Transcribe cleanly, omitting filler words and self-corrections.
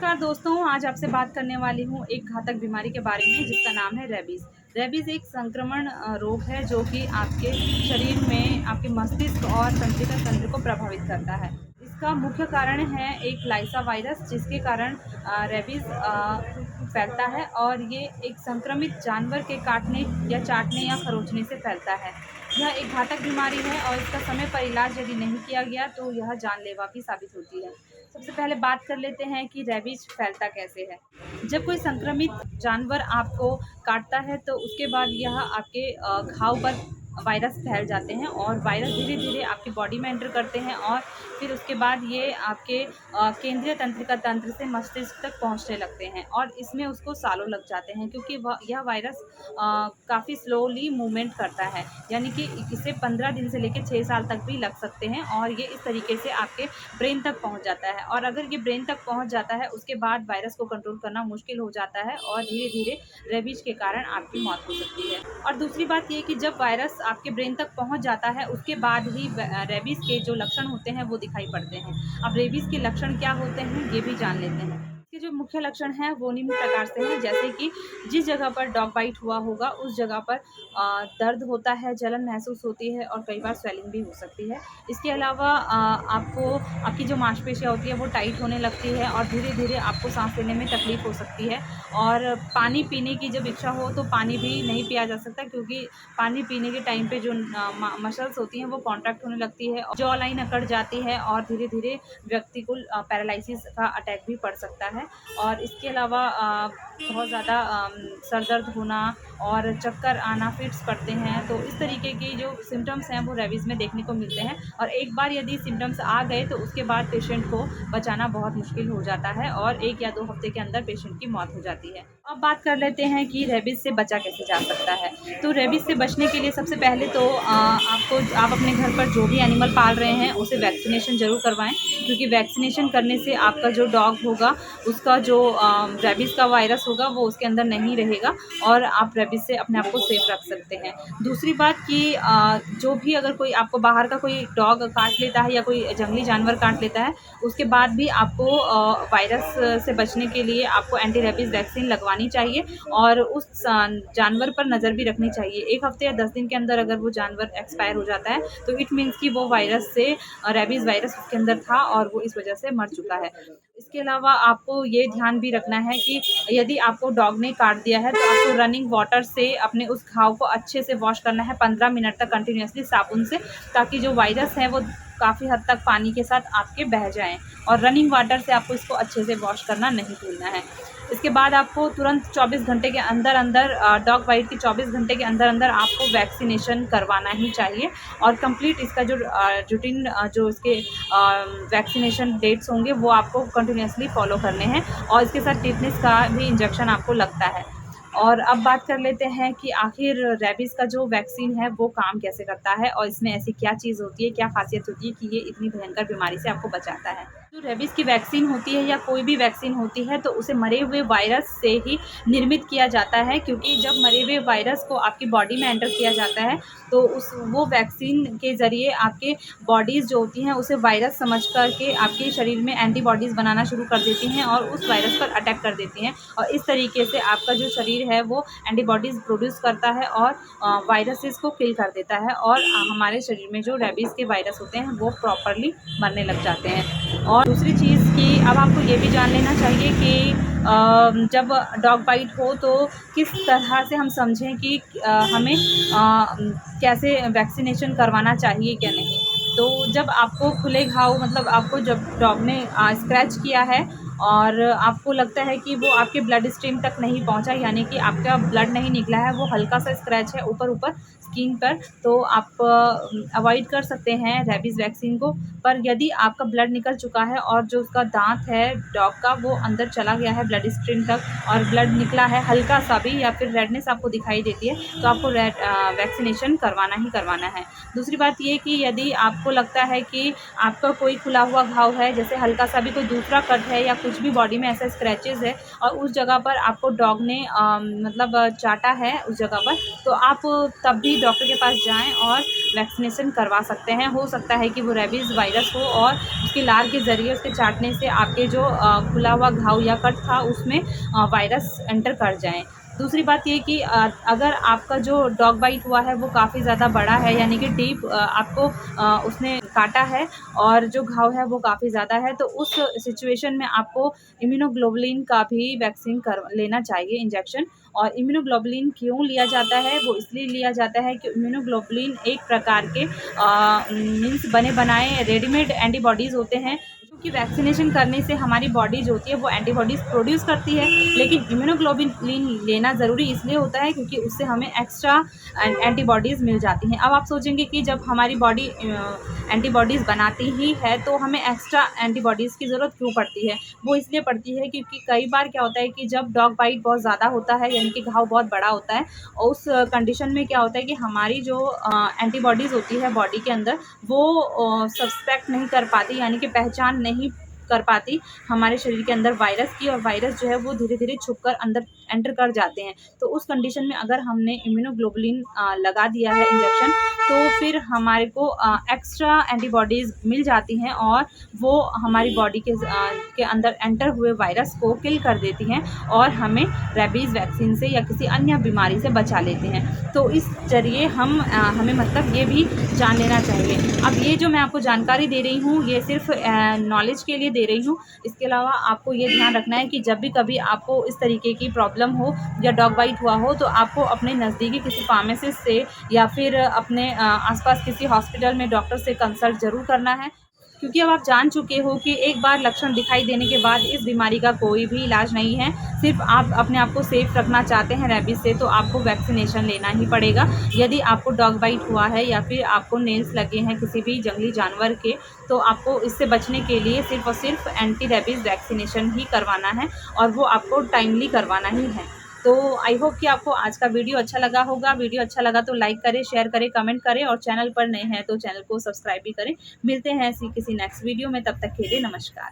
नमस्कार दोस्तों, आज आपसे बात करने वाली हूँ एक घातक बीमारी के बारे में जिसका नाम है रेबीज़। रेबीज़ एक संक्रमण रोग है जो कि आपके शरीर में आपके मस्तिष्क और तंत्रिका तंत्र को प्रभावित करता है। इसका मुख्य कारण है एक लाइसा वायरस जिसके कारण रेबीज़ फैलता है और ये एक संक्रमित जानवर के काटने या चाटने या खरोंचने से फैलता है। यह एक घातक बीमारी है और इसका समय पर इलाज यदि नहीं किया गया तो यह जानलेवा भी साबित होती है। सबसे पहले बात कर लेते हैं कि रेबीज फैलता कैसे है। जब कोई संक्रमित जानवर आपको काटता है तो उसके बाद यह आपके घाव पर वायरस फैल जाते हैं और वायरस धीरे धीरे आपकी बॉडी में एंटर करते हैं और फिर उसके बाद ये आपके केंद्रीय तंत्रिका तंत्र से मस्तिष्क तक पहुंचने लगते हैं और इसमें उसको सालों लग जाते हैं क्योंकि यह वायरस काफ़ी स्लोली मूवमेंट करता है, यानी कि इसे 15 दिन से लेकर 6 साल तक भी लग सकते हैं और ये इस तरीके से आपके ब्रेन तक पहुंच जाता है और अगर ये ब्रेन तक पहुंच जाता है उसके बाद वायरस को कंट्रोल करना मुश्किल हो जाता है और धीरे धीरे रेबीज के कारण आपकी मौत हो सकती है। और दूसरी बात ये कि जब वायरस आपके ब्रेन तक पहुंच जाता है उसके बाद ही रेबीज के जो लक्षण होते हैं वो दिखाई पड़ते हैं। अब रेबीज के लक्षण क्या होते हैं ये भी जान लेते हैं। इसके जो मुख्य लक्षण हैं वो निम्न प्रकार से हैं, जैसे कि जिस जगह पर डॉग बाइट हुआ होगा उस जगह पर दर्द होता है, जलन महसूस होती है और कई बार स्वेलिंग भी हो सकती है। इसके अलावा आपको आपकी जो मांसपेशियाँ होती है वो टाइट होने लगती है और धीरे धीरे आपको सांस लेने में तकलीफ हो सकती है और पानी पीने की जब इच्छा हो तो पानी भी नहीं पिया जा सकता क्योंकि पानी पीने के टाइम पे जो मसल्स होती हैं वो कॉन्ट्रैक्ट होने लगती है, जॉ लाइन अकड़ जाती है और धीरे धीरे व्यक्ति को पैरालिसिस का अटैक भी पड़ सकता है। और इसके अलावा बहुत ज़्यादा सर दर्द होना और चक्कर आना, फिट्स पड़ते हैं, तो इस तरीके के जो सिम्टम्स हैं वो रेबीज़ में देखने को मिलते हैं और एक बार यदि सिम्टम्स आ गए तो उसके बाद पेशेंट को बचाना बहुत मुश्किल हो जाता है और 1 या 2 हफ्ते के अंदर पेशेंट की मौत हो जाती है। अब बात कर लेते हैं कि रेबीज़ से बचा कैसे जा सकता है। तो रेबीज़ से बचने के लिए सबसे पहले तो आप अपने घर पर जो भी एनिमल पाल रहे हैं उसे वैक्सीनेशन ज़रूर करवाएँ क्योंकि वैक्सीनेशन करने से आपका जो डॉग होगा उसका जो रेबीज़ का वायरस होगा वो उसके अंदर नहीं रहेगा और आप रेबीज़ से अपने आप को सेफ रख सकते हैं। दूसरी बात कि जो भी अगर कोई आपको बाहर का कोई डॉग काट लेता है या कोई जंगली जानवर काट लेता है उसके बाद भी आपको वायरस से बचने के लिए आपको एंटी रेबीज़ वैक्सीन लगवानी चाहिए और उस जानवर पर नज़र भी रखनी चाहिए। 1 हफ्ते या 10 दिन के अंदर अगर वो जानवर एक्सपायर हो जाता है तो इट मीन्स कि वो वायरस से रेबीज़ वायरस उसके अंदर था और वो इस वजह से मर चुका है। इसके अलावा आपको ये ध्यान भी रखना है कि यदि आपको डॉग ने काट दिया है तो आपको रनिंग वाटर से अपने उस घाव को अच्छे से वॉश करना है 15 मिनट तक कंटिन्यूअसली साबुन से, ताकि जो वायरस है वो काफ़ी हद तक पानी के साथ आपके बह जाएँ और रनिंग वाटर से आपको इसको अच्छे से वॉश करना नहीं भूलना है। इसके बाद आपको तुरंत 24 घंटे के अंदर डॉग बाइट के 24 घंटे के अंदर आपको वैक्सीनेशन करवाना ही चाहिए और कंप्लीट इसका जो रूटीन जो इसके वैक्सीनेशन डेट्स होंगे वो आपको कंटिन्यूअसली फॉलो करने हैं और इसके साथ टिटनेस का भी इंजेक्शन आपको लगता है। और अब बात कर लेते हैं कि आखिर रेबीज़ का जो वैक्सीन है वो काम कैसे करता है और इसमें ऐसी क्या चीज़ होती है, क्या ख़ासियत होती है कि ये इतनी भयंकर बीमारी से आपको बचाता है। जो रेबीज़ की वैक्सीन होती है या कोई भी वैक्सीन होती है तो उसे मरे हुए वायरस से ही निर्मित किया जाता है, क्योंकि जब मरे हुए वायरस को आपकी बॉडी में एंटर किया जाता है तो वो वैक्सीन के ज़रिए आपके बॉडीज़ जो होती हैं उसे वायरस समझ कर के आपके शरीर में एंटीबॉडीज़ बनाना शुरू कर देती हैं और उस वायरस पर अटैक कर देती हैं और इस तरीके से आपका जो शरीर है वो एंटीबॉडीज़ प्रोड्यूस करता है और वायरसेस को किल कर देता है और हमारे शरीर में जो रेबीज़ के वायरस होते हैं वो प्रॉपरली मरने लग जाते हैं। और दूसरी चीज़ कि अब आपको ये भी जान लेना चाहिए कि जब डॉग बाइट हो तो किस तरह से हम समझें कि हमें कैसे वैक्सीनेशन करवाना चाहिए क्या नहीं। तो जब आपको खुले घाव, मतलब आपको जब डॉग ने स्क्रैच किया है और आपको लगता है कि वो आपके ब्लड स्ट्रीम तक नहीं पहुंचा, यानी कि आपका ब्लड नहीं निकला है, वो हल्का सा स्क्रैच है ऊपर ऊपर स्किन पर, तो आप अवॉइड कर सकते हैं रेबीज़ वैक्सीन को। पर यदि आपका ब्लड निकल चुका है और जो उसका दांत है डॉग का वो अंदर चला गया है ब्लड स्ट्रीम तक और ब्लड निकला है हल्का सा भी या फिर रेडनेस आपको दिखाई देती है, तो आपको वैक्सीनेशन करवाना ही करवाना है। दूसरी बात ये कि यदि आपको लगता है कि आपका कोई खुला हुआ घाव है, जैसे हल्का सा भी कोई दूसरा कट है या कुछ भी बॉडी में ऐसा स्क्रैचेस है और उस जगह पर आपको डॉग ने मतलब चाटा है उस जगह पर, तो आप तब भी डॉक्टर के पास जाएँ और वैक्सीनेशन करवा सकते हैं। हो सकता है कि वो रेबीज़ वायरस हो और उसकी लार के ज़रिए उसके चाटने से आपके जो खुला हुआ घाव या कट था उसमें वायरस एंटर कर जाएँ। दूसरी बात ये कि अगर आपका जो डॉग बाइट हुआ है वो काफ़ी ज़्यादा बड़ा है, यानी कि डीप आपको उसने काटा है और जो घाव है वो काफ़ी ज़्यादा है, तो उस सिचुएशन में आपको इम्यूनोग्लोबुलिन का भी वैक्सीन कर लेना चाहिए इंजेक्शन। और इम्यूनोग्लोबुलिन क्यों लिया जाता है? वो इसलिए लिया जाता है कि इम्यूनोग्लोबुलिन एक प्रकार के मीन्स बने बनाए रेडीमेड एंटीबॉडीज़ होते हैं, जो कि वैक्सीनेशन करने से हमारी बॉडी जो होती है वो एंटीबॉडीज़ प्रोड्यूस करती है। लेकिन इम्यूनोग्लोबुलिन लेना ज़रूरी इसलिए होता है क्योंकि उससे हमें एक्स्ट्रा एंटीबॉडीज़ मिल जाती हैं। अब आप सोचेंगे कि जब हमारी बॉडी एंटीबॉडीज़ बनाती ही है तो हमें एक्स्ट्रा एंटीबॉडीज़ की ज़रूरत क्यों पड़ती है? वो इसलिए पड़ती है क्योंकि कई बार क्या होता है कि जब डॉग बाइट बहुत ज़्यादा होता है, यानी कि घाव बहुत बड़ा होता है, और उस कंडीशन में क्या होता है कि हमारी जो एंटीबॉडीज़ होती है बॉडी के अंदर वो सस्पेक्ट नहीं कर पाती, यानी कि पहचान नहीं कर पाती हमारे शरीर के अंदर वायरस की, और वायरस जो है वो धीरे-धीरे छुपकर अंदर एंटर कर जाते हैं। तो उस कंडीशन में अगर हमने इम्यूनोग्लोबुलिन लगा दिया है इंजेक्शन, तो फिर हमारे को एक्स्ट्रा एंटीबॉडीज़ मिल जाती हैं और वो हमारी बॉडी के अंदर एंटर हुए वायरस को किल कर देती हैं और हमें रेबीज़ वैक्सीन से या किसी अन्य बीमारी से बचा लेते हैं। तो इस ज़रिए हमें मतलब ये भी जान लेना चाहिए। अब ये जो मैं आपको जानकारी दे रही हूँ ये सिर्फ़ नॉलेज के लिए दे रही हूँ। इसके अलावा आपको ये ध्यान रखना है कि जब भी कभी आपको इस तरीके की प्रॉब्लम हो या डॉग बाइट हुआ हो, तो आपको अपने नज़दीकी किसी फार्मासिस्ट से या फिर अपने आस-पास किसी हॉस्पिटल में डॉक्टर से कंसल्ट ज़रूर करना है। क्योंकि अब आप जान चुके हो कि एक बार लक्षण दिखाई देने के बाद इस बीमारी का कोई भी इलाज नहीं है। सिर्फ़ आप अपने आप को सेफ़ रखना चाहते हैं रेबीज़ से, तो आपको वैक्सीनेशन लेना ही पड़ेगा। यदि आपको डॉग बाइट हुआ है या फिर आपको नेल्स लगे हैं किसी भी जंगली जानवर के, तो आपको इससे बचने के लिए सिर्फ़ और सिर्फ़ एंटी रेबीज़ वैक्सीनेशन ही करवाना है और वो आपको टाइमली करवाना ही है। तो आई होप कि आपको आज का वीडियो अच्छा लगा होगा। वीडियो अच्छा लगा तो लाइक करें, शेयर करें, कमेंट करें और चैनल पर नए हैं तो चैनल को सब्सक्राइब भी करें। मिलते हैं ऐसी किसी नेक्स्ट वीडियो में, तब तक के लिए नमस्कार।